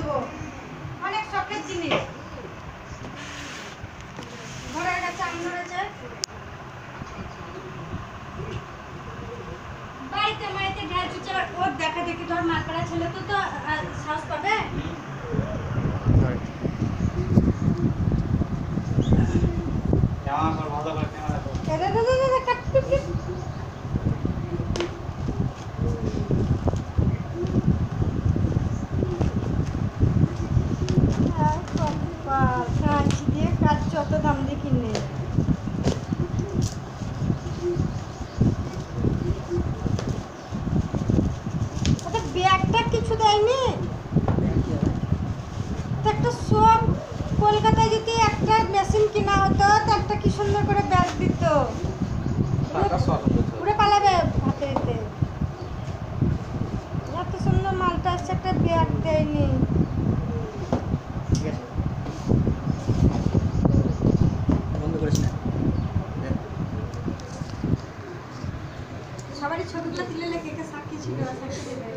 দেবো, অনেক শখের জিনিস। ঘরের কাছে আম ধরেছে, বাড়িতে মাইতে ঘাস চুচে ওর দেখা দেখি ধর মাকড়া ছেলে তো তো সাহস পাবে। কাঁচি দিয়ে কাটছি, অত দাম দিয়ে কিনে। ব্যাগটা কিছু দেয়নি তো, একটা সব কলকাতায় যদি একটা মেশিন কিনা হতো তো একটা কি সুন্দর করে ব্যাগ দিত, উড়ে পালাবে হাতে দিতে। এত সুন্দর মালটা আসছে, একটা ব্যাগ দেয়নি। সবারই ছবিগুলো তুলে লেগে কে সাক্ষী ছিল, সাক্ষী দেবে।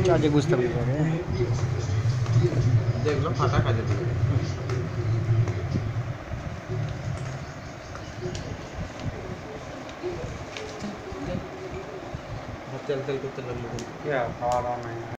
কাজে বুঝতে পারবে, যেগুলো ফাটা কাজে দিবে। তেল তেল করতে লাগলো, খাওয়া দাওয়া নাই।